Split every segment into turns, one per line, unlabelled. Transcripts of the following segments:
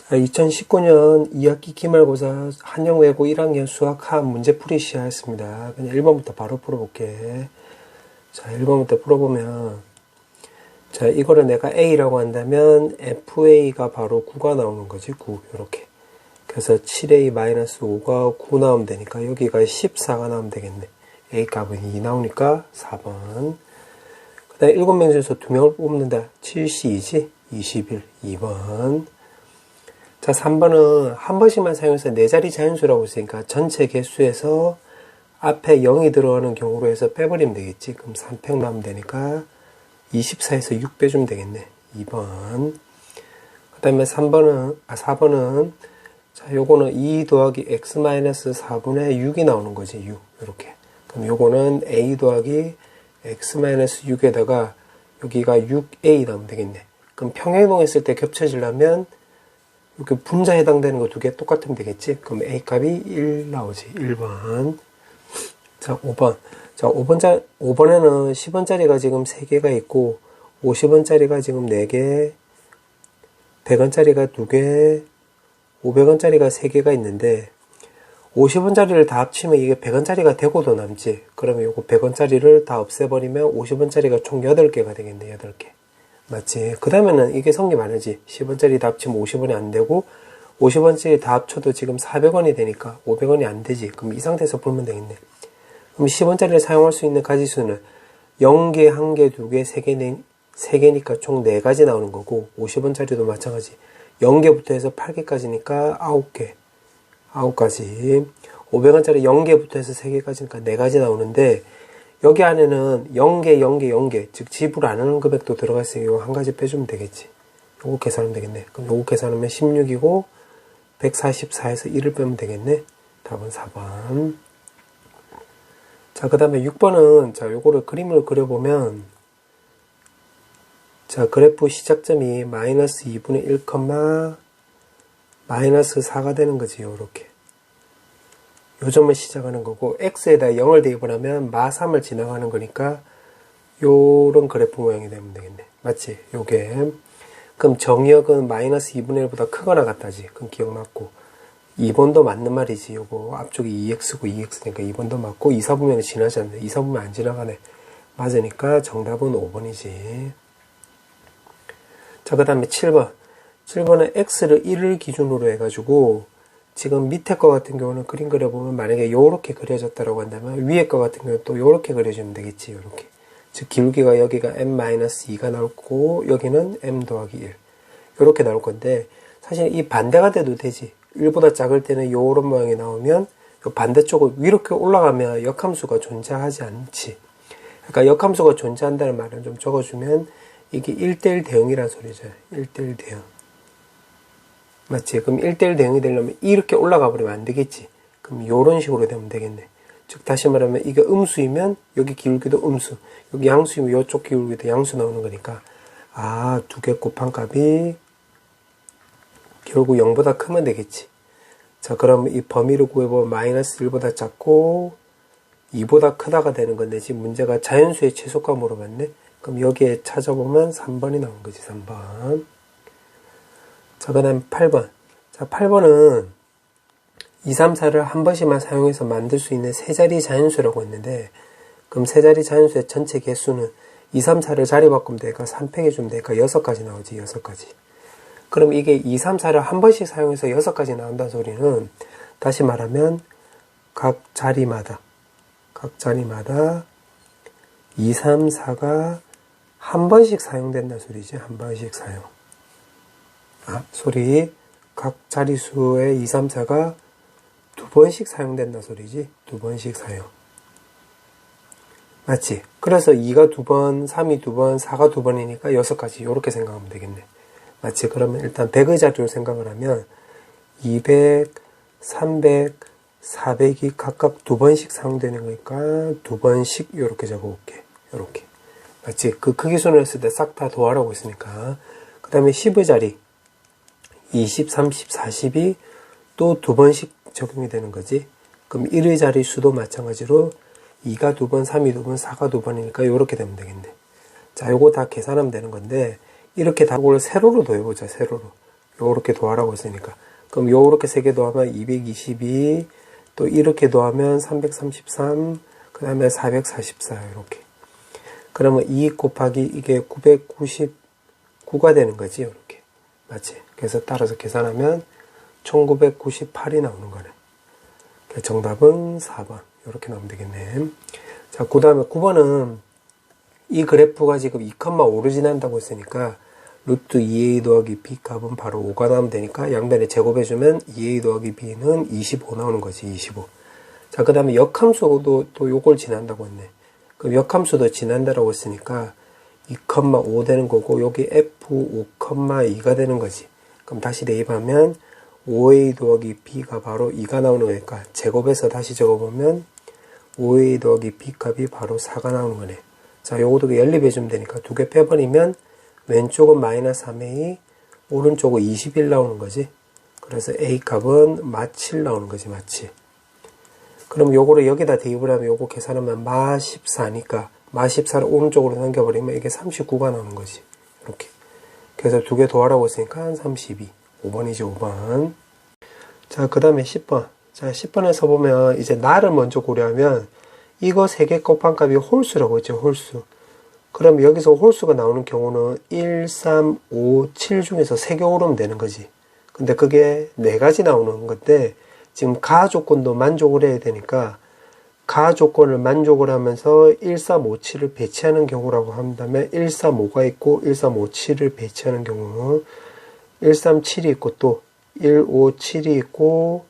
2019년 2학기 기말고사 한영외고 1학년 수학학 문제풀이 시작했습니다. 그냥 1번부터 바로 풀어볼게. 자, 1번부터 풀어보면, 자, 이거를 내가 A라고 한다면 FA가 바로 9가 나오는 거지, 9. 요렇게. 그래서 7A-5가 9 나오면 되니까 여기가 14가 나오면 되겠네. A 값은 2 나오니까 4번. 그 다음에 7명 중에서 2명을 뽑는다. 7C2지? 21, 2번. 자, 3번은 한 번씩만 사용해서 4자리 자연수라고 했으니까 전체 개수에서 앞에 0이 들어가는 경우로 해서 빼버리면 되겠지. 그럼 3평 나오면 되니까 24에서 6 빼주면 되겠네. 2번. 그 다음에 4번은 자, 요거는 2 더하기 x-4분의 6이 나오는 거지. 6. 요렇게. 그럼 요거는 a 더하기 x-6에다가 여기가 6a 나오면 되겠네. 그럼 평행이동했을 때 겹쳐지려면 이렇게 분자 해당되는 거 두 개 똑같으면 되겠지? 그럼 A 값이 1 나오지. 1번. 자, 5번. 자, 5번에는 10원짜리가 지금 3개가 있고, 50원짜리가 지금 4개, 100원짜리가 2개, 500원짜리가 3개가 있는데, 50원짜리를 다 합치면 이게 100원짜리가 되고도 남지. 그러면 요거 100원짜리를 다 없애버리면 50원짜리가 총 8개가 되겠네. 8개. 맞지? 그 다음에는 이게 성립 안 하지. 10원짜리 다 합치면 50원이 안 되고 50원짜리 다 합쳐도 지금 400원이 되니까 500원이 안 되지. 그럼 이 상태에서 풀면 되겠네. 그럼 10원짜리를 사용할 수 있는 가지수는 0개, 1개, 2개, 3개, 3개니까 총 4가지 나오는 거고 50원짜리도 마찬가지. 0개부터 해서 8개까지니까 9개. 9가지. 500원짜리 0개부터 해서 3개까지니까 4가지 나오는데 여기 안에는 0개, 0개, 0개, 즉 지불 안 하는 금액도 들어가 있으니 이거 한 가지 빼주면 되겠지. 요거 계산하면 되겠네. 그럼 요거 계산하면 16이고 144에서 1을 빼면 되겠네. 답은 4번. 자, 그 다음에 6번은 자, 요거를 그림을 그려보면 자, 그래프 시작점이 마이너스 2분의 1, 마이너스 4가 되는 거지. 요렇게. 요 점을 시작하는 거고 x에다 0을 대입을 하면 마3을 지나가는 거니까 요런 그래프 모양이 되면 되겠네. 맞지? 요게. 그럼 정의역은 마이너스 2분의 1보다 크거나 같다지. 그럼 기억났고 2번도 맞는 말이지. 요거 앞쪽이 2x고 2x니까 2번도 맞고 2, 4분면은 지나지 않네. 2, 4분면 안 지나가네. 맞으니까 정답은 5번이지. 자, 그 다음에 7번. 7번은 x를 1을 기준으로 해가지고 지금 밑에 거 같은 경우는 그림 그려보면 만약에 요렇게 그려졌다라고 한다면 위에 거 같은 경우는 또 요렇게 그려주면 되겠지. 요렇게. 즉 기울기가 여기가 m-2가 나올 거고 여기는 m 더하기 1 요렇게 나올 건데 사실 이 반대가 돼도 되지. 1보다 작을 때는 요런 모양이 나오면 요 반대쪽을 위로 올라가면 역함수가 존재하지 않지. 그러니까 역함수가 존재한다는 말을 좀 적어주면 이게 1대1 대응이라는 소리죠. 1대1 대응. 맞지? 그럼 1대1 대응이 되려면 이렇게 올라가 버리면 안 되겠지. 그럼 요런 식으로 되면 되겠네. 즉 다시 말하면 이게 음수이면 여기 기울기도 음수, 여기 양수이면 요쪽 기울기도 양수 나오는 거니까 아, 두 개 곱한 값이 결국 0보다 크면 되겠지. 자, 그러면 이 범위를 구해보면 마이너스 1보다 작고 2보다 크다가 되는 건데 지금 문제가 자연수의 최소가 물어봤네. 그럼 여기에 찾아보면 3번이 나온 거지. 3번. 자, 그 다음 8번. 자, 8번은 2, 3, 4를 한 번씩만 사용해서 만들 수 있는 세 자리 자연수라고 했는데, 그럼 세 자리 자연수의 전체 개수는 2, 3, 4를 자리 바꾸면 되니까 3팩해주면 되니까 6가지 나오지. 6가지. 그럼 이게 2, 3, 4를 한 번씩 사용해서 6가지 나온다는 소리는 다시 말하면 각 자리마다 2, 3, 4가 한 번씩 사용된다는 소리지. 한 번씩 사용. 각 자리수의 2, 3, 4가 두 번씩 사용된다 소리지. 두 번씩 사용. 맞지? 그래서 2가 두 번, 3이 두 번, 4가 두 번이니까 6가지. 요렇게 생각하면 되겠네. 맞지? 그러면 일단 100의 자리로 생각을 하면 200, 300, 400이 각각 두 번씩 사용되는 거니까 두 번씩 요렇게 적어볼게. 요렇게. 맞지? 그 크기순을 했을 때 싹 다 더하라고 했으니까. 그 다음에 10의 자리. 20, 30, 40이 또 두 번씩 적용이 되는 거지. 그럼 1의 자릿수도 마찬가지로 2가 두 번, 3이 두 번, 4가 두 번이니까 이렇게 되면 되겠네. 자, 요거 다 계산하면 되는 건데 이렇게 답을 세로로 더해보자. 세로로. 요렇게 더하라고 했으니까. 그럼 요렇게 3개 더하면 222, 또 이렇게 더하면 333, 그 다음에 444, 이렇게. 그러면 2 곱하기 이게 999가 되는 거지, 이렇게. 맞지? 그래서 따라서 계산하면 1998이 나오는 거네. 정답은 4번. 이렇게 나오면 되겠네. 자, 그 다음에 9번은 이 그래프가 지금 2,5를 지난다고 했으니까 루트 2a 더하기 b 값은 바로 5가 나오면 되니까 양변에 제곱해주면 2a 더하기 b는 25 나오는 거지, 25. 자, 그 다음에 역함수도 또 요걸 지난다고 했네. 그럼 역함수도 지난다라고 했으니까 2,5 되는 거고, 여기 f5,2가 되는 거지. 그럼 다시 대입하면 5a 더하기 b가 바로 2가 나오는 거니까 제곱해서 다시 적어보면 5a 더하기 b 값이 바로 4가 나오는 거네. 자, 요것도 연립해주면 되니까 2개 빼버리면 왼쪽은 마이너스 3a, 오른쪽은 21 나오는 거지. 그래서 a 값은 마7 나오는 거지, 마7. 그럼 요거를 여기다 대입을 하면 요거 계산하면 마14니까 마14를 오른쪽으로 넘겨버리면 이게 39가 나오는 거지. 이렇게. 그래서 2개 더하라고 했으니까 32. 5번이지, 5번. 자, 그 다음에 10번. 자, 10번에서 보면 이제 나를 먼저 고려하면 이거 3개 곱한 값이 홀수라고 했죠, 홀수. 그럼 여기서 홀수가 나오는 경우는 1, 3, 5, 7 중에서 3개 오르면 되는 거지. 근데 그게 4가지 나오는 건데 지금 가 조건도 만족을 해야 되니까 가 조건을 만족을 하면서 1, 3, 5, 7을 배치하는 경우라고 한다면 1, 3, 5가 있고 1, 3, 5, 7을 배치하는 경우 1, 3, 7이 있고 또 1, 5, 7이 있고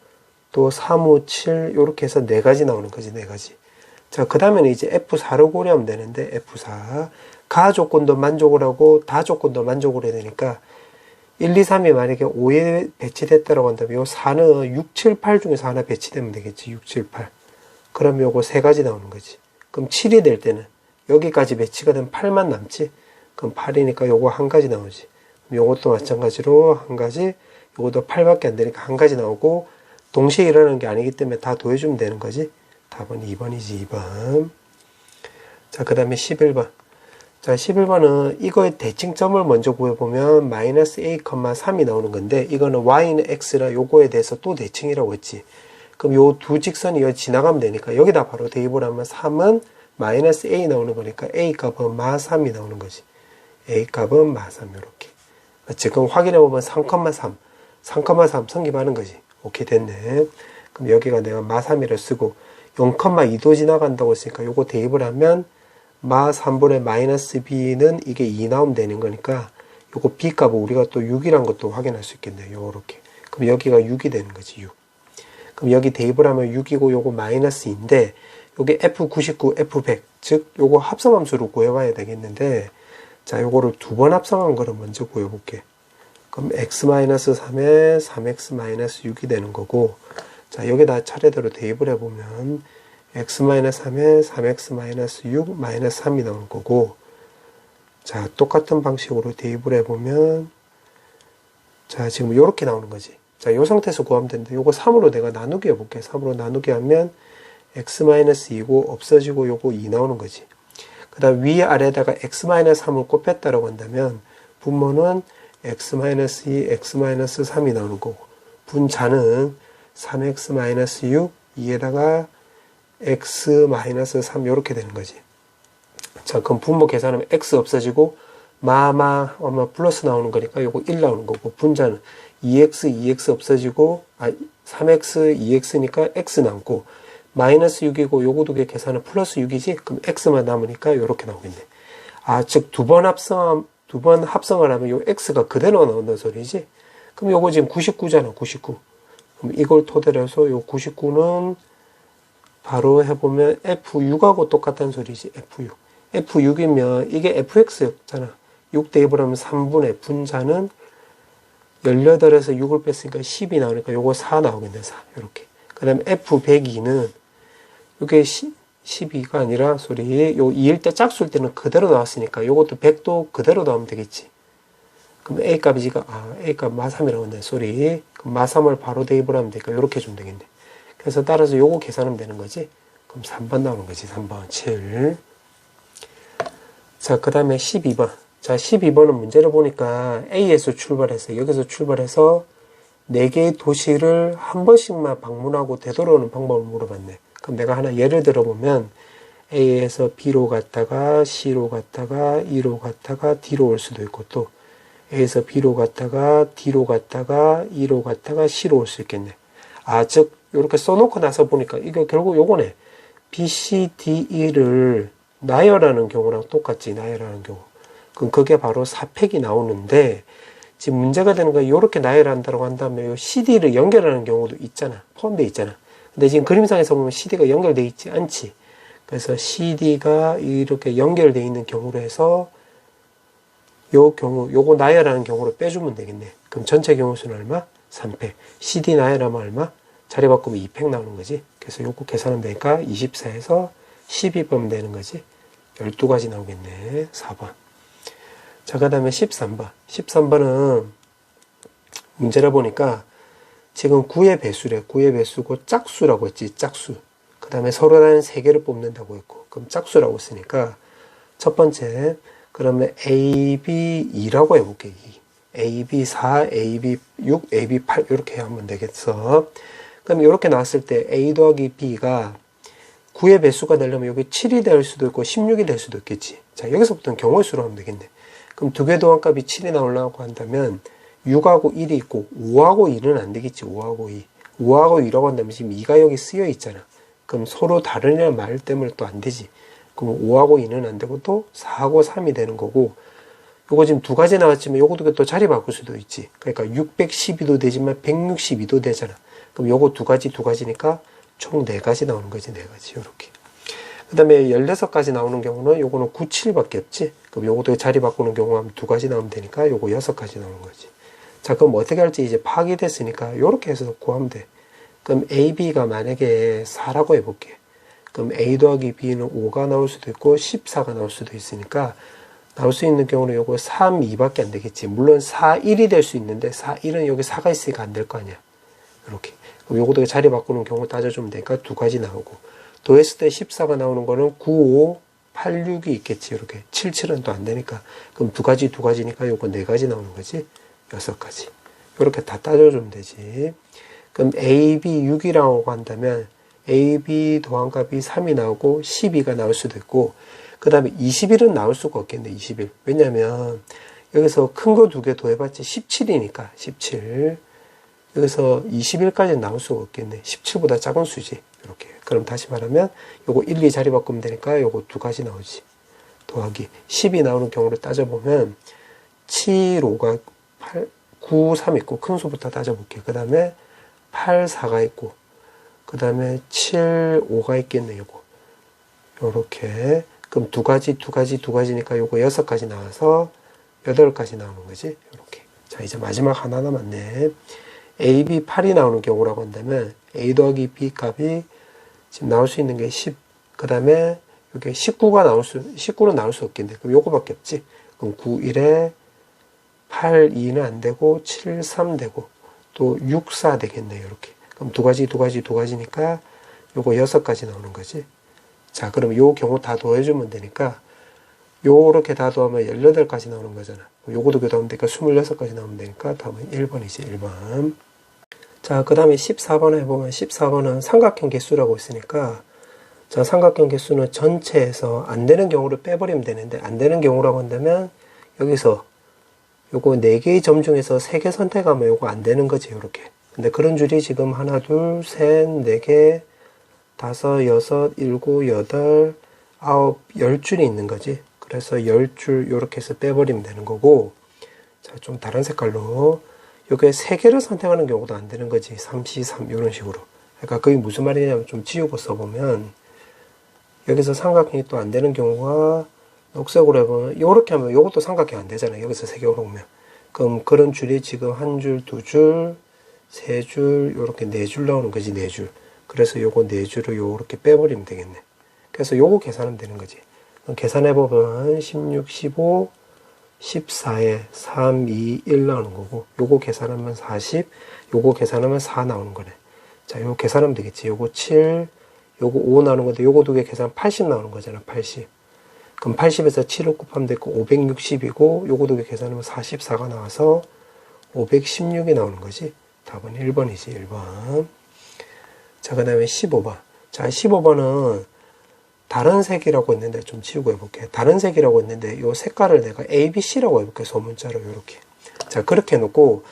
또 3, 5, 7 이렇게 해서 4가지 나오는 거지, 4가지. 자, 그 다음에는 이제 F4를 고려하면 되는데 F4 가 조건도 만족을 하고 다 조건도 만족을 해야 되니까 1, 2, 3이 만약에 5에 배치됐다고 한다면 요 4는 6, 7, 8 중에서 하나 배치되면 되겠지. 6, 7, 8. 그럼 요거 3가지 나오는 거지. 그럼 7이 될 때는 여기까지 배치가 되면 8만 남지. 그럼 8이니까 요거 1가지 나오지. 요것도 마찬가지로 1가지, 요것도 8밖에 안 되니까 1가지 나오고 동시에 일어나는 게 아니기 때문에 다 더해주면 되는 거지. 답은 2번이지, 2번. 자, 그 다음에 11번. 자, 11번은 이거의 대칭점을 먼저 구해보면 마이너스 a, 3이 나오는 건데 이거는 y는 x라 요거에 대해서 또 대칭이라고 했지. 그럼 요 두 직선이 여기 지나가면 되니까 여기다 바로 대입을 하면 3은 마이너스 a 나오는 거니까 a 값은 마 3이 나오는 거지. a 값은 마 3 이렇게. 지금 확인해보면 3,3 성립하는 거지. 오케이, 됐네. 그럼 여기가 내가 마 3이를 쓰고 0,2도 지나간다고 했으니까 요거 대입을 하면 마 3분의 마이너스 b는 이게 2 나오면 되는 거니까 요거 b 값은 우리가 또 6이란 것도 확인할 수 있겠네요. 요렇게. 그럼 여기가 6이 되는 거지, 6. 그럼 여기 대입을 하면 6이고 요거 마이너스인데 요게 F99, F100 즉 요거 합성함수로 구해봐야 되겠는데 자, 요거를 2번 합성한 거를 먼저 구해볼게. 그럼 x-3에 3x-6이 되는 거고 자, 여기다 차례대로 대입을 해보면 x-3에 3x-6 마이너스 3이 나올 거고 자, 똑같은 방식으로 대입을 해보면 자, 지금 요렇게 나오는 거지. 자, 요 상태에서 구하면 되는데 요거 3으로 내가 나누기 해볼게. 3으로 나누기 하면 x-2고 없어지고 요거 2 나오는 거지. 그 다음 위아래에다가 x-3을 곱했다라고 한다면 분모는 x-2, x-3이 나오는 거고 분자는 3x-6, 2에다가 x-3 이렇게 되는 거지. 자, 그럼 분모 계산하면 x 없어지고 아마 플러스 나오는 거니까 요거 1 나오는 거고 분자는 2x 없어지고 3x, 2x니까 x 남고 마이너스 6이고 요거 두 개 계산은 플러스 6이지. 그럼 x만 남으니까 요렇게 나오겠네. 즉 두 번 합성을 하면 요 x가 그대로 나온다는 소리지. 그럼 요거 지금 99잖아, 99. 그럼 이걸 토대로 해서 요 99는 바로 해보면 F6하고 똑같다는 소리지, F6. F6이면 이게 FX였잖아. 6 대입을 하면 3분의 분자는 18에서 6을 뺐으니까 10이 나오니까 요거 4 나오겠네, 4. 요렇게. 그 다음에 F102는 요게 12가 아니라 요 2일 때 짝수일 때는 그대로 나왔으니까 요것도 100도 그대로 나오면 되겠지. 그럼 A 값이지가 A 값 마3이라고 했네, 소리. 그럼 마3을 바로 대입을 하면 되니까 요렇게 주면 되겠네. 그래서 따라서 요거 계산하면 되는 거지. 그럼 3번 나오는 거지, 3번 7. 자, 그 다음에 12번. 자, 12번은 문제를 보니까 A에서 출발해서, 여기서 출발해서 4개의 도시를 한 번씩만 방문하고 되돌아오는 방법을 물어봤네. 그럼 내가 하나 예를 들어보면 A에서 B로 갔다가 C로 갔다가 E로 갔다가 D로 올 수도 있고, 또 A에서 B로 갔다가 D로 갔다가 E로 갔다가 C로 올 수 있겠네. 아, 즉 이렇게 써놓고 나서 보니까 이거 결국 요거네. B, C, D, E를 나열하는 경우랑 똑같지. 나열하는 경우. 그럼 그게 바로 4팩이 나오는데, 지금 문제가 되는 건 이렇게 나열한다고 한다면 요 CD를 연결하는 경우도 있잖아. 포함되어 있잖아. 근데 지금 그림상에서 보면 CD가 연결되어 있지 않지. 그래서 CD가 이렇게 연결되어 있는 경우로 해서 요 경우, 요거 나열하는 경우로 빼주면 되겠네. 그럼 전체 경우수는 얼마? 3팩. CD 나열하면 얼마? 자리 바꾸면 2팩 나오는 거지. 그래서 요거 계산하면 되니까 24에서 12번 되는 거지. 12가지 나오겠네. 4번. 자, 그 다음에 13번. 13번은 문제를 보니까 지금 9의 배수래. 9의 배수고 짝수라고 했지. 짝수. 그 다음에 서로 다른 3개를 뽑는다고 했고. 그럼 짝수라고 했으니까 첫 번째, 그러면 AB 2라고 해볼게. 2. AB 4, AB 6, AB 8 이렇게 하면 되겠어. 그럼 이렇게 나왔을 때 A 더하기 B가 9의 배수가 되려면 여기 7이 될 수도 있고 16이 될 수도 있겠지. 자, 여기서부터는 경우의 수로 하면 되겠네. 그럼 두 개 도합값이 7이 나오려고 한다면 6하고 1이 있고 5하고 2는 안 되겠지. 5하고 2. 5하고 2라고 한다면 지금 2가 여기 쓰여 있잖아. 그럼 서로 다르냐는 말 때문에 또 안 되지. 그럼 5하고 2는 안 되고 또 4하고 3이 되는 거고, 요거 지금 2가지 나왔지만 요것도 또 자리 바꿀 수도 있지. 그러니까 612도 되지만 162도 되잖아. 그럼 요거 2가지니까 총 4가지 나오는 거지. 4가지. 요렇게. 그 다음에 16가지 나오는 경우는 요거는 9, 7밖에 없지. 그럼 요것도 자리 바꾸는 경우가 2가지 나오면 되니까 요거 6가지 나오는 거지. 자, 그럼 어떻게 할지 이제 파악이 됐으니까 요렇게 해서 구하면 돼. 그럼 AB가 만약에 4라고 해볼게. 그럼 A 더하기 B는 5가 나올 수도 있고 14가 나올 수도 있으니까 나올 수 있는 경우는 요거 3, 2밖에 안 되겠지. 물론 4, 1이 될 수 있는데 4, 1은 여기 4가 있으니까 안 될 거 아니야. 이렇게. 그럼 요것도 자리 바꾸는 경우 따져주면 되니까 2가지 나오고, 더했을 때 14가 나오는 거는 9, 5, 8, 6이 있겠지. 이렇게. 7, 7은 또 안 되니까. 그럼 2가지니까 요거 4가지 나오는 거지. 6가지. 이렇게 다 따져주면 되지. 그럼 A, B 6이라고 한다면 A, B 더한값이 3이 나오고 12가 나올 수도 있고, 그 다음에 21은 나올 수가 없겠네. 21. 왜냐면 여기서 큰 거 2개 더해봤지 17이니까 17. 여기서 21까지는 나올 수가 없겠네. 17보다 작은 수지. 이렇게. 그럼 다시 말하면 요거 1, 2 자리 바꾸면 되니까 요거 2가지 나오지. 더하기 10이 나오는 경우를 따져보면 7, 5가 8, 9, 3 있고 큰 수부터 따져볼게요. 그 다음에 8, 4가 있고, 그 다음에 7, 5가 있겠네. 요거. 요렇게. 그럼 2가지니까 요거 6가지 나와서 8가지 나오는 거지. 요렇게. 자, 이제 마지막 하나 남았네. A, B 8이 나오는 경우라고 한다면 A 더하기 B 값이 지금 나올 수 있는 게 10, 그 다음에 여기 19는 나올 수 없겠네. 그럼 요거밖에 없지. 그럼 9, 1에 8, 2는 안 되고 7, 3 되고 또 6, 4 되겠네. 이렇게. 그럼 2가지니까 요거 6가지 나오는 거지. 자, 그럼 요 경우 다 더해주면 되니까 요렇게 다 더하면 18가지 나오는 거잖아. 요거도 더하면 되니까 26가지 나오면 되니까 다음은 1번이지. 1번. 자, 그 다음에 14번에 보면 14번은 삼각형 개수라고 있으니까, 자, 삼각형 개수는 전체에서 안 되는 경우를 빼버리면 되는데, 안 되는 경우라고 한다면 여기서 요거 4개의 점 중에서 3개 선택하면 요거 안 되는 거지. 요렇게. 근데 그런 줄이 지금 하나, 둘, 셋, 4개, 5, 6, 7, 8, 9, 10줄이 있는 거지. 그래서 10줄 요렇게 해서 빼버리면 되는 거고, 자, 좀 다른 색깔로 요게 3개를 선택하는 경우도 안 되는 거지. 3C, 3 이런 식으로. 그러니까 그게 무슨 말이냐면 좀 지우고 써보면 여기서 삼각형이 또 안 되는 경우가 녹색으로 해보면 요렇게 하면 요것도 삼각형 안 되잖아요. 여기서 3개로 오면. 그럼 그런 줄이 지금 1줄, 2줄, 3줄, 요렇게 4줄 나오는 거지. 4줄. 그래서 요거 4줄을 요렇게 빼버리면 되겠네. 그래서 요거 계산하면 되는 거지. 계산해보면 16, 15, 14에 3, 2, 1 나오는 거고, 요거 계산하면 40, 요거 계산하면 4 나오는 거네. 자, 요거 계산하면 되겠지. 요거 7, 요거 5 나오는 건데, 요거 2개 계산하면 80 나오는 거잖아. 80. 그럼 80에서 7을 곱하면 되고 560이고 요거도 계산하면 44가 나와서 516이 나오는 거지. 답은 1번이지. 1번. 자, 그 다음에 15번. 자, 15번은 다른 색이라고 했는데 좀 지우고 해볼게. 다른 색이라고 했는데 요 색깔을 내가 ABC라고 해볼게. 소문자로 요렇게. 자, 그렇게 해놓고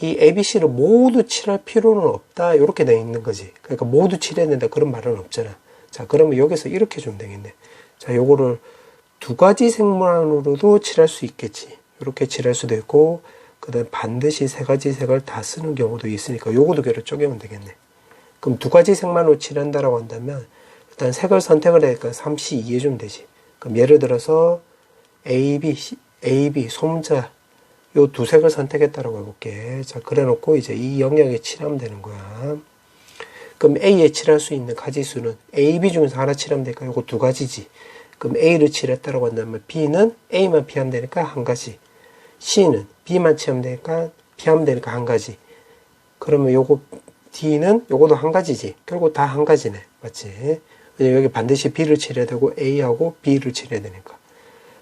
이 ABC를 모두 칠할 필요는 없다. 요렇게 돼 있는 거지. 그러니까 모두 칠해야 된다. 그런 말은 없잖아. 자, 그러면 여기서 이렇게 주면 되겠네. 자, 요거를 두 가지 색만으로도 칠할 수 있겠지. 이렇게 칠할 수도 있고, 그 다음에 반드시 세 가지 색을 다 쓰는 경우도 있으니까 요거 두 개를 쪼개면 되겠네. 그럼 두 가지 색만으로 칠한다라고 한다면 일단 색을 선택을 하니까 3C 이해주면 되지. 그럼 예를 들어서 AB 소문자 요 두 색을 선택했다라고 해볼게. 자, 그래 놓고 이제 이 영역에 칠하면 되는 거야. 그럼 A에 칠할 수 있는 가지수는 A, B 중에서 하나 칠하면 되니까 요거 두 가지지. 그럼 A를 칠했다라고 한다면 B는 A만 피하면 되니까 한 가지. C는 B만 칠하면 되니까 피하면 되니까 한 가지. 그러면 요거 D는 요거도 한 가지지. 결국 다 한 가지네. 맞지? 왜냐면 여기 반드시 B를 칠해야 되고 A하고 B를 칠해야 되니까.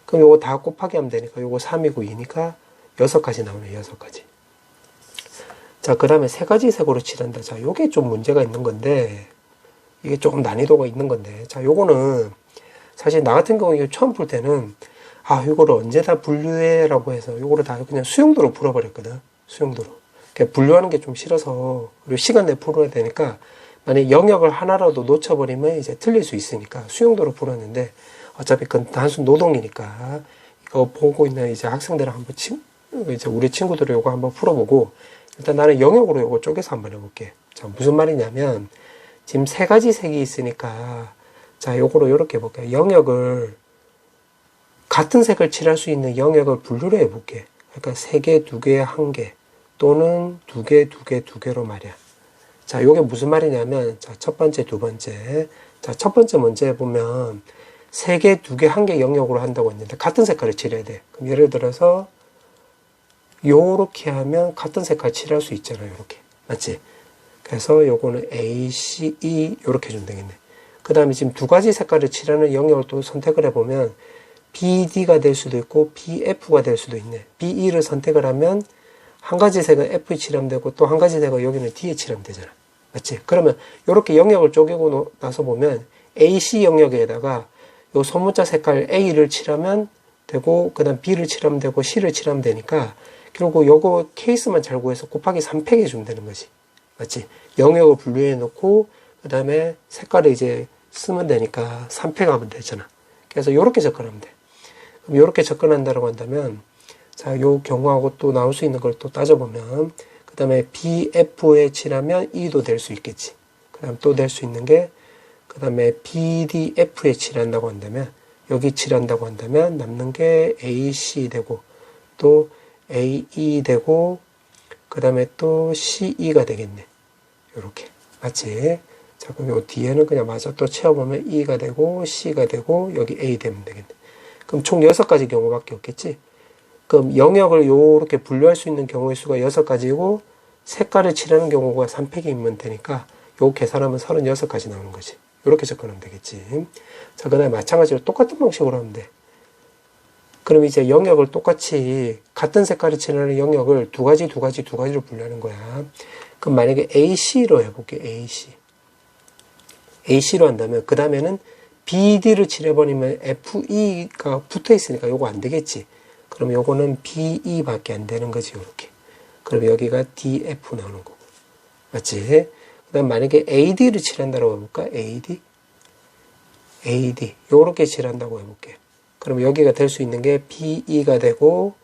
그럼 요거 다 곱하기 하면 되니까 요거 3이고 2니까 6가지 나오네. 6가지. 자, 그 다음에 세 가지 색으로 칠한다. 자, 요게 좀 문제가 있는 건데, 이게 조금 난이도가 있는 건데, 자, 요거는 사실 나 같은 경우에 처음 풀 때는, 아, 요거를 언제 다 분류해라고 해서 요거를 다 그냥 수용도로 풀어버렸거든. 수용도로. 그러니까 분류하는 게 좀 싫어서, 그리고 시간 내에 풀어야 되니까, 만약 영역을 하나라도 놓쳐버리면 이제 틀릴 수 있으니까 수용도로 풀었는데, 어차피 그건 단순 노동이니까, 이거 보고 있는 이제 학생들을 한번 이제 우리 친구들을 요거 한번 풀어보고, 일단 나는 영역으로 요거 쪼개서 한번 해볼게. 자, 무슨 말이냐면, 지금 세 가지 색이 있으니까, 자, 요거로 요렇게 해볼게. 영역을, 같은 색을 칠할 수 있는 영역을 분류를 해볼게. 그러니까 3개, 2개, 1개, 또는 2개, 2개, 2개로 말이야. 자, 요게 무슨 말이냐면, 자, 첫 번째, 두 번째. 자, 첫 번째 먼저 해보면, 3개, 2개, 1개 영역으로 한다고 했는데, 같은 색깔을 칠해야 돼. 그럼 예를 들어서, 요렇게 하면 같은 색깔 칠할 수 있잖아요. 요렇게. 맞지? 그래서 요거는 A, C, E 요렇게 해주면 되겠네. 그 다음에 지금 두 가지 색깔을 칠하는 영역을 또 선택을 해보면 BD가 될 수도 있고 BF가 될 수도 있네. BE를 선택을 하면 한 가지 색은 F에 칠하면 되고 또 한 가지 색은 여기는 D에 칠하면 되잖아. 맞지? 그러면 요렇게 영역을 쪼개고 나서 보면 AC 영역에다가 요 소문자 색깔 A를 칠하면 되고 그 다음 B를 칠하면 되고 C를 칠하면 되니까 결국 요거 케이스만 잘 구해서 곱하기 3팩 해주면 되는 거지. 맞지? 영역을 분류해 놓고, 그 다음에 색깔을 이제 쓰면 되니까 3팩 하면 되잖아. 그래서 요렇게 접근하면 돼. 그럼 요렇게 접근한다고 한다면, 자, 요 경우하고 또 나올 수 있는 걸 또 따져보면, 그 다음에 BF에 칠하면 E도 될 수 있겠지. 그 다음 또 될 수 있는 게, 그 다음에 BDF에 칠한다고 한다면, 여기 칠한다고 한다면, 남는 게 AC 되고, 또 AE 되고 그 다음에 또 CE가 되겠네. 요렇게. 맞지? 자, 그럼 요 뒤에는 그냥 마저 또 채워보면 E가 되고 C가 되고 여기 A 되면 되겠네. 그럼 총 6가지 경우밖에 없겠지? 그럼 영역을 요렇게 분류할 수 있는 경우의 수가 6가지고 색깔을 칠하는 경우가 3팩이면 되니까 요 계산하면 36가지 나오는 거지. 요렇게 접근하면 되겠지. 자, 그 다음에 마찬가지로 똑같은 방식으로 하면 돼. 그럼 이제 영역을 똑같이 같은 색깔을 칠하는 영역을 두 가지로 분류하는 거야. 그럼 만약에 AC로 해볼게. AC로 한다면 그 다음에는 BD를 칠해버리면 FE가 붙어 있으니까 요거 안 되겠지. 그럼 요거는 BE 밖에 안 되는 거지. 요렇게. 그럼 여기가 DF 나오는 거고. 맞지? 그 다음 만약에 AD를 칠한다고 해볼까? AD. 요렇게 칠한다고 해볼게. 그럼 여기가 될 수 있는 게 BE가 되고,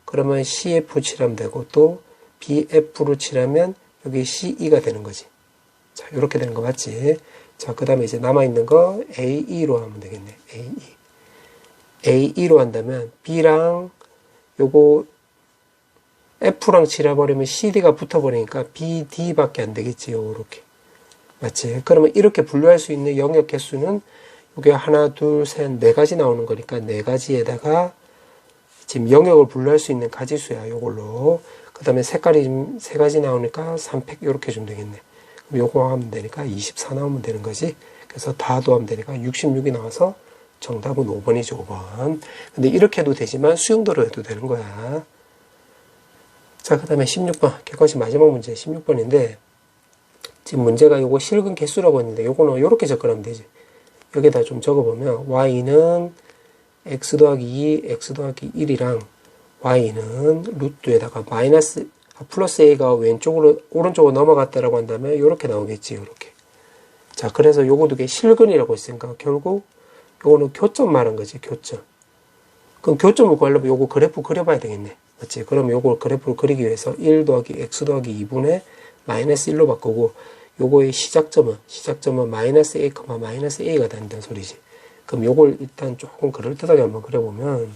그러면 CF 칠하면 되고, 또 BF로 칠하면 여기 CE가 되는 거지. 자, 이렇게 되는 거 맞지? 자, 그 다음에 이제 남아있는 거 AE로 하면 되겠네. AE로 한다면 B랑 요거 F랑 칠해버리면 CD가 붙어버리니까 BD밖에 안 되겠지. 요렇게. 맞지? 그러면 이렇게 분류할 수 있는 영역 개수는 이게 하나, 둘, 셋, 4가지 나오는 거니까 4가지에다가 지금 영역을 분류할 수 있는 가지수야. 요걸로. 그 다음에 색깔이 3가지 나오니까 3팩 요렇게 주면 되겠네. 그럼 요거 하면 되니까 24 나오면 되는 거지. 그래서 다 더하면 되니까 66이 나와서 정답은 5번이죠, 5번. 근데 이렇게 해도 되지만 수용도로 해도 되는 거야. 자, 그 다음에 16번. 객관식 마지막 문제 16번인데, 지금 문제가 요거 실근 개수라고 했는데, 요거는 요렇게 접근하면 되지. 여기다 좀 적어보면, y는 x 더하기 2, x 더하기 1이랑, y는 루트에다가 마이너스, 플러스 a가 왼쪽으로, 오른쪽으로 넘어갔다라고 한다면, 요렇게 나오겠지, 요렇게. 자, 그래서 요거 두 개 실근이라고 했으니까, 결국, 요거는 교점 말한 거지, 교점. 그럼 교점을 구하려면 요거 그래프 그려봐야 되겠네. 맞지? 그럼 요거 그래프를 그리기 위해서 1 더하기 x 더하기 2분의 마이너스 1로 바꾸고, 요거의 시작점은 마이너스 a, 마이너스 a가 된다는 소리지. 그럼 요걸 일단 조금 그럴듯하게 한번 그려보면,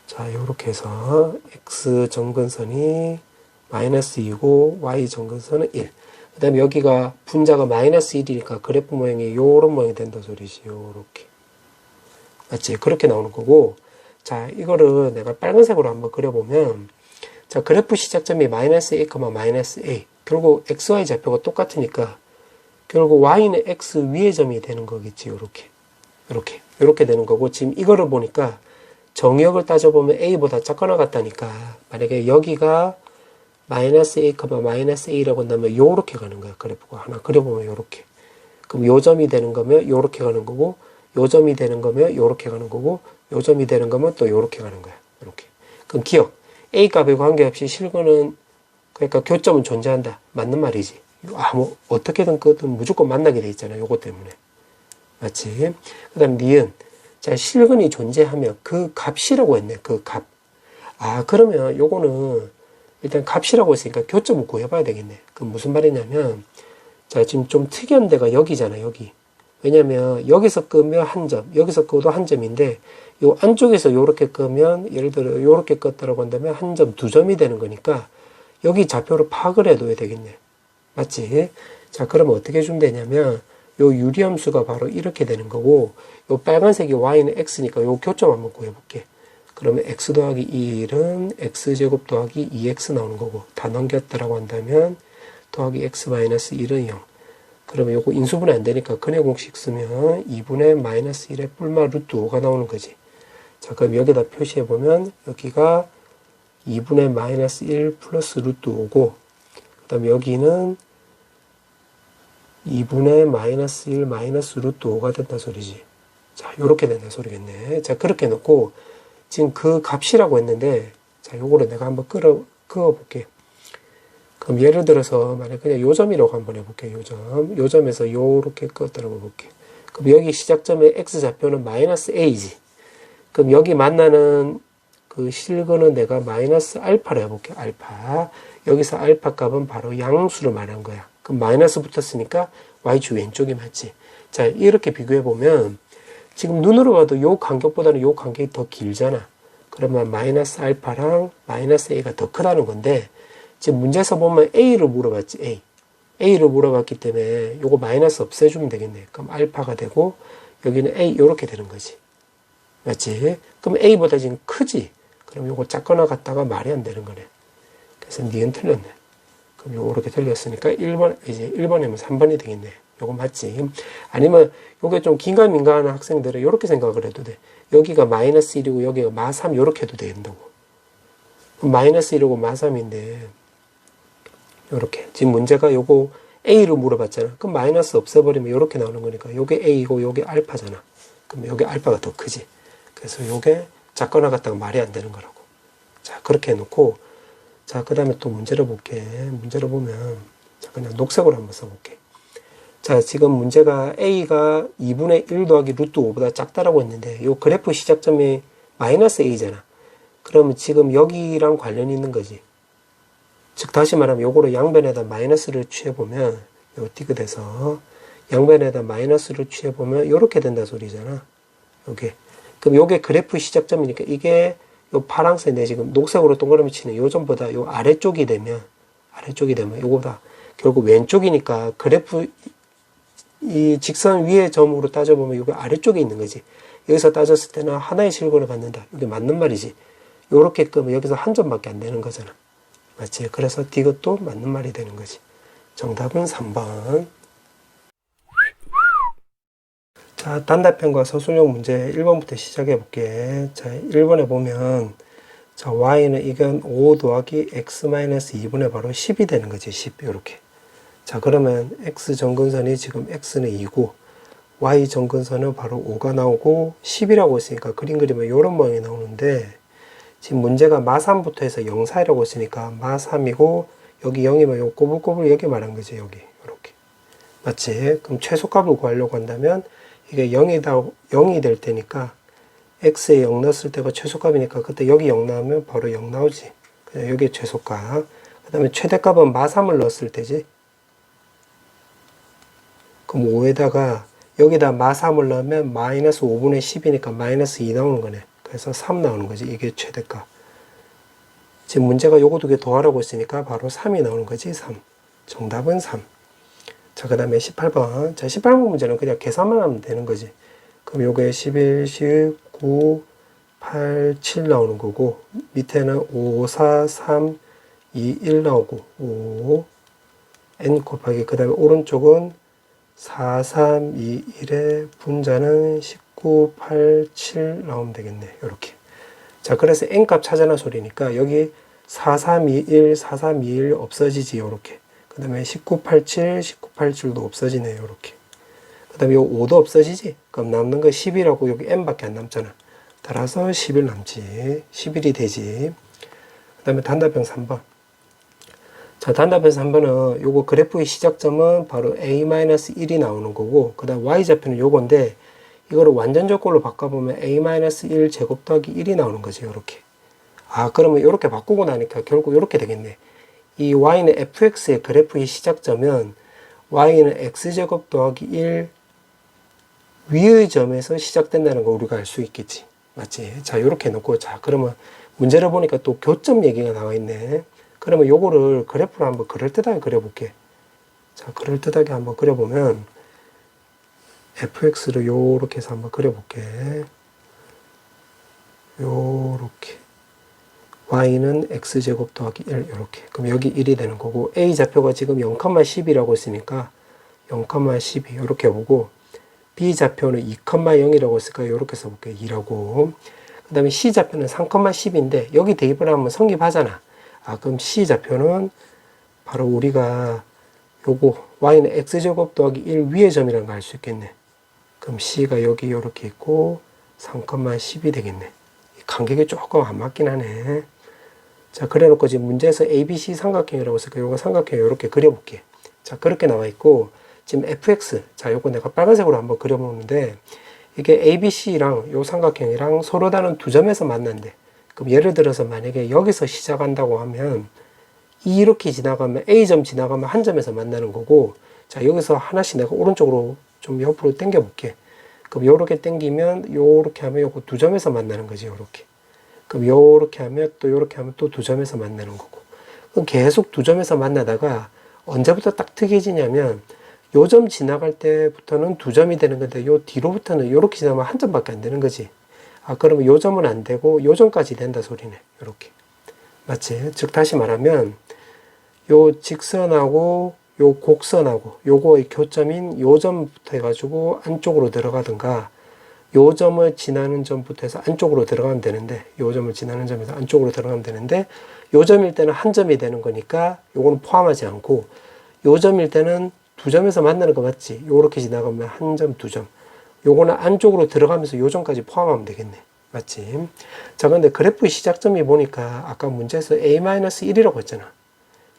자, 요렇게 해서 x 정근선이 마이너스 2고, y 정근선은 1. 그 다음에 여기가 분자가 마이너스 1이니까 그래프 모양이 요런 모양이 된다는 소리지. 요렇게. 맞지? 그렇게 나오는 거고, 자, 이거를 내가 빨간색으로 한번 그려보면, 자, 그래프 시작점이 마이너스 a, 마이너스 a. 결국 xy 좌표가 똑같으니까, 결국 y는 x 위의 점이 되는 거겠지. 요렇게 되는 거고, 지금 이거를 보니까 정역을 따져보면 a보다 작거나 같다니까, 만약에 여기가 마이너스 a, 마이너스 a라고 한다면 요렇게 가는 거야. 그래프가 하나 그려보면 요렇게. 그럼 요 점이 되는 거면 요렇게 가는 거고, 요 점이 되는 거면 요렇게 가는 거고, 요 점이 되는 거면 또 요렇게 가는 거야. 요렇게. 그럼 기억. a 값에 관계없이 실근은, 그러니까 교점은 존재한다. 맞는 말이지. 뭐 어떻게든 그든 무조건 만나게 돼 있잖아. 요거 때문에. 맞지? 그 다음 니은. 자, 실근이 존재하면 그 값이라고 했네. 그 값. 아, 그러면 요거는 일단 값이라고 했으니까 교점을 구해봐야 되겠네. 그 무슨 말이냐면, 자, 지금 좀 특이한 데가 여기잖아, 여기. 왜냐면, 여기서 끄면 한 점, 여기서 끄도 한 점인데, 요 안쪽에서 요렇게 끄면, 예를 들어, 요렇게 껐다라고 한다면 한 점, 두 점이 되는 거니까, 여기 좌표를 파악을 해둬야 되겠네. 맞지? 자, 그러면 어떻게 해주면 되냐면, 요 유리함수가 바로 이렇게 되는 거고, 요 빨간색이 y는 x니까 요 교점 한번 구해볼게. 그러면 x 더하기 1은 x제곱 더하기 2x 나오는 거고, 다 넘겼다라고 한다면 더하기 x 마이너스 1은 0. 그러면 요거 인수분해 안 되니까 근해 공식 쓰면 2분의 마이너스 1의 뿔마 루트 5가 나오는 거지. 자, 그럼 여기다 표시해 보면 여기가 2분의 마이너스 1 플러스 루트 5고, 그 다음에 여기는 2분의 마이너스 1 마이너스 루트 5가 된다 소리지. 자, 요렇게 된다 소리겠네. 자, 그렇게 놓고 지금 그 값이라고 했는데, 자, 요거를 내가 한번 그어볼게. 그럼 예를 들어서, 만약 그냥 요 점이라고 한번 해볼게. 요 점. 요 점에서 요렇게 껐다라고 볼게. 그럼 여기 시작점의 x좌표는 마이너스 a지. 그럼 여기 만나는 그 실근은 내가 마이너스 알파로 해볼게. 알파. 여기서 알파 값은 바로 양수를 말한 거야. 그럼 마이너스 붙었으니까 y축 왼쪽이 맞지. 자, 이렇게 비교해보면, 지금 눈으로 봐도 요 간격보다는 요 간격이 더 길잖아. 그러면 마이너스 알파랑 마이너스 a가 더 크다는 건데, 지금 문제에서 보면 a를 물어봤지, a. a를 물어봤기 때문에 요거 마이너스 없애주면 되겠네. 그럼 알파가 되고, 여기는 a, 요렇게 되는 거지. 맞지? 그럼 a보다 지금 크지? 그럼 요거 작거나 같다가 말이 안 되는 거네. 그래서 니은 틀렸네. 그럼 요렇게 틀렸으니까 1번, 이제 1번이면 3번이 되겠네. 요거 맞지? 아니면 요게 좀 긴가민가하는 학생들은 요렇게 생각을 해도 돼. 여기가 마이너스 1이고 여기가 마3 요렇게 해도 된다고. 그럼 마이너스 1이고 마3인데 요렇게. 지금 문제가 요거 A로 물어봤잖아. 그럼 마이너스 없애버리면 요렇게 나오는 거니까 요게 A이고 요게 알파잖아. 그럼 요게 알파가 더 크지. 그래서 요게 작거나 같다가 말이 안 되는 거라고. 자, 그렇게 해놓고, 자, 그 다음에 또 문제를 볼게. 문제를 보면, 자, 그냥 녹색으로 한번 써볼게. 자, 지금 문제가 A가 2분의 1 더하기 루트 5보다 작다라고 했는데, 요 그래프 시작점이 마이너스 A잖아. 그러면 지금 여기랑 관련이 있는 거지. 즉, 다시 말하면 요거를 양변에다 마이너스를 취해보면, 요 디귿에서 양변에다 마이너스를 취해보면 요렇게 된다 소리잖아. 요게. 그럼 요게 그래프 시작점이니까 이게 요 파란색 내 지금 녹색으로 동그라미 치는 요 점보다 요 아래쪽이 되면 요거보다 결국 왼쪽이니까 그래프 이 직선 위의 점으로 따져보면 요게 아래쪽에 있는 거지. 여기서 따졌을 때는 하나의 실근을 갖는다. 이게 맞는 말이지. 요렇게 끄면 여기서 한 점밖에 안 되는 거잖아. 맞지? 그래서 디귿도 맞는 말이 되는 거지. 정답은 3번. 자, 단답형과 서술형 문제 1번부터 시작해 볼게. 자, 1번에 보면 자, y는 이건 5 더하기 x-2분의 바로 10이 되는 거지. 10 이렇게. 자, 그러면 x 정근선이 지금 x는 2고 y 정근선은 바로 5가 나오고 10이라고 했으니까 그림 그리면 이런 모양이 나오는데 지금 문제가 마3부터 해서 0, 4이라고 했으니까 마3이고 여기 0이면 요 꼬불꼬불 여기 말한 거지. 여기 이렇게. 맞지? 그럼 최소값을 구하려고 한다면 이게 0이 될 테니까 x에 0 넣었을 때가 최소값이니까 그때 여기 0 나오면 바로 0 나오지. 그냥 여기 최소값. 그 다음에 최대값은 마3을 넣었을 때지. 그럼 5에다가 여기다 마3을 넣으면 마이너스 5분의 10이니까 마이너스 2 나오는 거네. 그래서 3 나오는 거지. 이게 최대값. 지금 문제가 요거 두 개 더하라고 했으니까 바로 3이 나오는 거지. 3. 정답은 3. 자, 그 다음에 18번. 자, 18번 문제는 그냥 계산만 하면 되는 거지. 그럼 요게 11, 19, 8, 7 나오는 거고, 밑에는 5, 4, 3, 2, 1 나오고, 5, n 곱하기, 그 다음에 오른쪽은 4, 3, 2, 1의 분자는 19, 8, 7 나오면 되겠네. 요렇게. 자, 그래서 n값 찾아라 소리니까 여기 4, 3, 2, 1, 4, 3, 2, 1 없어지지. 요렇게. 그 다음에 1987, 1987도 없어지네요. 이렇게. 그 다음에 요 5도 없어지지? 그럼 남는 거 10이라고 여기 n밖에 안 남잖아. 따라서 11 남지. 11이 되지. 그 다음에 단답형 3번. 자, 단답형 3번은 요거 그래프의 시작점은 바로 a-1이 나오는 거고, 그 다음 y좌표는 요건데, 이거를 완전 조건로 바꿔보면 a-1 제곱 더하기 1이 나오는 거지. 요렇게. 아, 그러면 요렇게 바꾸고 나니까 결국 요렇게 되겠네. 이 y는 fx의 그래프의 시작점은 y는 x제곱 더하기 1 위의 점에서 시작된다는 거 우리가 알 수 있겠지. 맞지? 자, 요렇게 놓고, 자, 그러면 문제를 보니까 또 교점 얘기가 나와 있네. 그러면 요거를 그래프로 한번 그럴듯하게 그려볼게. 자, 그럴듯하게 한번 그려보면 fx를 요렇게 해서 한번 그려볼게. 요렇게. y는 x제곱 더하기 1 이렇게. 그럼 여기 1이 되는 거고 a 좌표가 지금 0,10이라고 했으니까 0,12 이렇게 보고 b 좌표는 2,0이라고 했으니까 이렇게 써볼게요. 2라고. 그 다음에 c 좌표는 3,10인데 여기 대입을 하면 성립하잖아. 아, 그럼 c 좌표는 바로 우리가 요거 y는 x제곱 더하기 1 위의 점이라는 걸 알 수 있겠네. 그럼 c가 여기 이렇게 있고 3,10이 되겠네. 간격이 조금 안 맞긴 하네. 자, 그래 놓고 지금 문제에서 ABC 삼각형이라고 했으니까 요거 삼각형 이렇게 그려볼게. 자, 그렇게 나와 있고, 지금 fx. 자, 요거 내가 빨간색으로 한번 그려보는데, 이게 ABC랑 요 삼각형이랑 서로 다른 두 점에서 만난대. 그럼 예를 들어서 만약에 여기서 시작한다고 하면, 이렇게 지나가면, A점 지나가면 한 점에서 만나는 거고, 자, 여기서 하나씩 내가 오른쪽으로 좀 옆으로 당겨 볼게. 그럼 요렇게 당기면, 요렇게 하면 요거 두 점에서 만나는 거지, 요렇게. 그럼 요렇게 하면 또 요렇게 하면 또 두 점에서 만나는 거고. 그럼 계속 두 점에서 만나다가 언제부터 딱 특이해지냐면 요 점 지나갈 때부터는 두 점이 되는 건데 요 뒤로부터는 요렇게 지나면 한 점밖에 안 되는 거지. 아, 그러면 요 점은 안 되고 요 점까지 된다 소리네. 요렇게. 맞지? 즉 다시 말하면 요 직선하고 요 곡선하고 요거의 교점인 요 점부터 해가지고 안쪽으로 들어가든가 요 점을 지나는 점부터 해서 안쪽으로 들어가면 되는데 요 점을 지나는 점에서 안쪽으로 들어가면 되는데 요 점일 때는 한 점이 되는 거니까 요거는 포함하지 않고 요 점일 때는 두 점에서 만나는 거 맞지? 요렇게 지나가면 한 점, 두 점. 요거는 안쪽으로 들어가면서 요 점까지 포함하면 되겠네. 맞지? 자, 근데 그래프의 시작점이 보니까 아까 문제에서 a-1이라고 했잖아.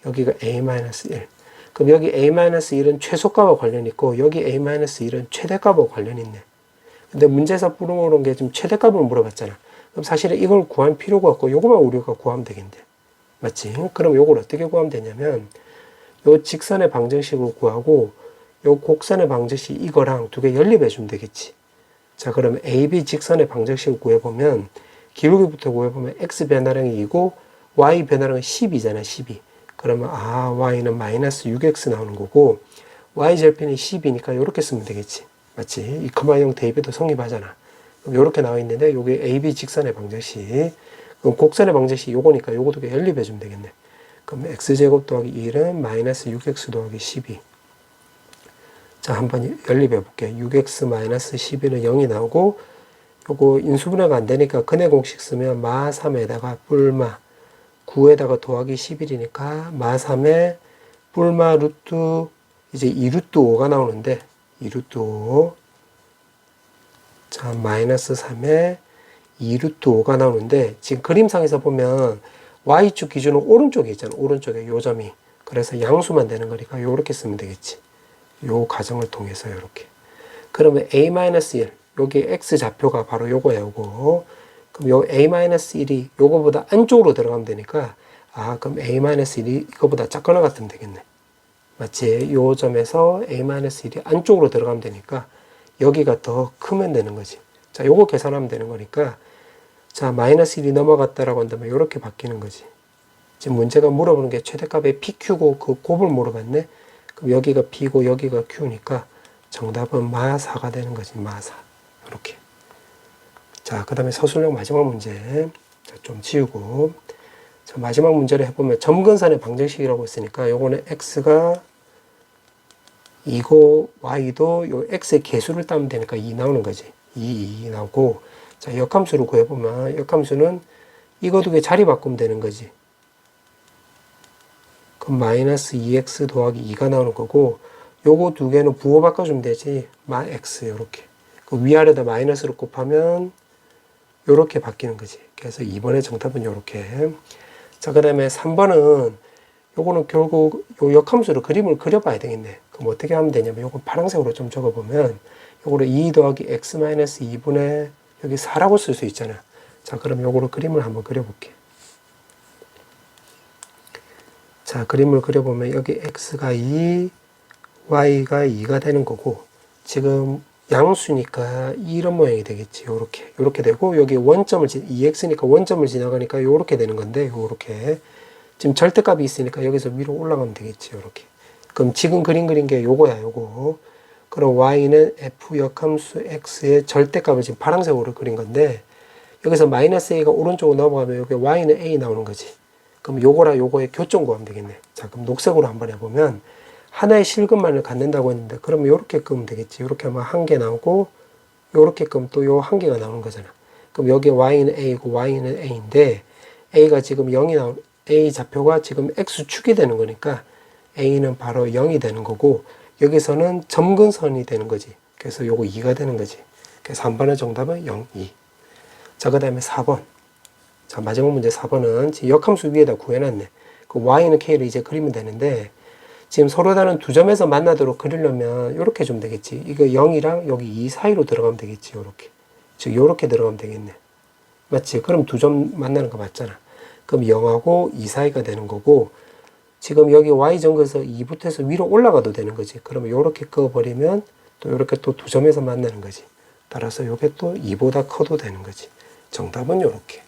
여기가 a-1. 그럼 여기 a-1은 최소값과 관련 있고 여기 a-1은 최대값과 관련 있네. 근데 문제에서 물어보는 게 좀 최대값을 물어봤잖아. 그럼 사실은 이걸 구할 필요가 없고 요거만 우리가 구하면 되겠네. 맞지? 그럼 요걸 어떻게 구하면 되냐면 요 직선의 방정식을 구하고 요 곡선의 방정식 이거랑 두 개 연립해 주면 되겠지. 자, 그러면 AB 직선의 방정식을 구해보면 기울기부터 구해보면 x 변화량이 2고 y 변화량은 10이잖아. 12. 그러면 y는 마이너스 6x 나오는 거고 y 절편이 10이니까 이렇게 쓰면 되겠지. 맞지? 2,0 대입에도 성립하잖아. 그럼 이렇게 나와 있는데 요게 AB 직선의 방정식. 그럼 곡선의 방정식 요거니까 요거 두 개 연립해 주면 되겠네. 그럼 x제곱 더하기 1은 마이너스 6x 더하기 12. 자, 한번 연립해 볼게요. 6x-12는 0이 나오고, 요거 인수분해가 안 되니까 근해 공식 쓰면 마 3에다가 뿔마 9에다가 더하기 11이니까 마 3에 뿔마 루트 이제 2루트 5가 나오는데 2루트 5 자 마이너스 3에 2루트 5가 나오는데 지금 그림상에서 보면 y축 기준은 오른쪽에 있잖아. 오른쪽에 요 점이. 그래서 양수만 되는 거니까 요렇게 쓰면 되겠지. 요 과정을 통해서 요렇게. 그러면 a-1 여기 x 좌표가 바로 요거야 요거. 그럼 요 a-1이 요거보다 안쪽으로 들어가면 되니까 아 그럼 a-1이 이거보다 작거나 같으면 되겠네. 맞지? 요 점에서 a-1이 안쪽으로 들어가면 되니까 여기가 더 크면 되는 거지. 자 요거 계산하면 되는 거니까 자 마이너스 1이 넘어갔다라고 한다면 요렇게 바뀌는 거지. 지금 문제가 물어보는 게 최대값의 PQ고 그 곱을 물어봤네. 그럼 여기가 P고 여기가 Q니까 정답은 마4가 되는 거지. 마4 이렇게. 자 그 다음에 서술형 마지막 문제 자, 좀 지우고 자, 마지막 문제를 해보면 점근선의 방정식이라고 했으니까 요거는 X가 2고 Y도 요 X의 개수를 따면 되니까 2 나오는 거지. 2 나오고 자 역함수를 구해보면 역함수는 이거 두 개 자리 바꾸면 되는 거지. 그럼 마이너스 2x 더하기 2가 나오는 거고 요거 두 개는 부호 바꿔주면 되지. 마 x 요렇게. 그 위아래다 마이너스를 곱하면 요렇게 바뀌는 거지. 그래서 2번의 정답은 요렇게. 자, 그 다음에 3번은 요거는 결국 요 역함수로 그림을 그려봐야 되겠네. 그럼 어떻게 하면 되냐면 요거 파란색으로 좀 적어보면 요거를 2 더하기 x 마이너스 2분의 여기 4라고 쓸 수 있잖아. 자, 그럼 요거로 그림을 한번 그려볼게. 자, 그림을 그려보면 여기 x가 2, y가 2가 되는 거고 지금 양수니까 이런 모양이 되겠지. 요렇게 되고 여기 원점을 2x니까 원점을 지나가니까 요렇게 되는 건데 요렇게 지금 절대값이 있으니까 여기서 위로 올라가면 되겠지. 요렇게. 그럼 지금 그린 게 요거야. 요거. 그럼 y는 f 역함수 x의 절대값을 지금 파란색으로 그린 건데 여기서 마이너스 a가 오른쪽으로 넘어가면 여기 y는 a 나오는 거지. 그럼 요거랑 요거의 교점 구하면 되겠네. 자, 그럼 녹색으로 한번 해보면 하나의 실근만을 갖는다고 했는데 그러면 요렇게 끄면 되겠지. 요렇게 하면 한 개 나오고 요렇게 끄면 또 요 한 개가 나오는 거잖아. 그럼 여기 y는 a고 y는 a인데 a가 지금 0이 나온 a 좌표가 지금 x축이 되는 거니까 a는 바로 0이 되는 거고 여기서는 점근선이 되는 거지. 그래서 요거 2가 되는 거지. 그래서 3번의 정답은 0, 2. 자, 그 다음에 4번. 자, 마지막 문제 4번은 역함수 위에다 구해놨네. 그 y는 k를 이제 그리면 되는데 지금 서로 다른 두 점에서 만나도록 그리려면 이렇게 좀 되겠지. 이거 0이랑 여기 2 사이로 들어가면 되겠지. 요렇게. 즉 요렇게 들어가면 되겠네. 맞지? 그럼 두 점 만나는 거 맞잖아. 그럼 0하고 2 사이가 되는 거고 지금 여기 y점에서 2부터 해서 위로 올라가도 되는 거지. 그러면 요렇게 그어버리면 또 요렇게 또 두 점에서 만나는 거지. 따라서 요게 또 2보다 커도 되는 거지. 정답은 요렇게.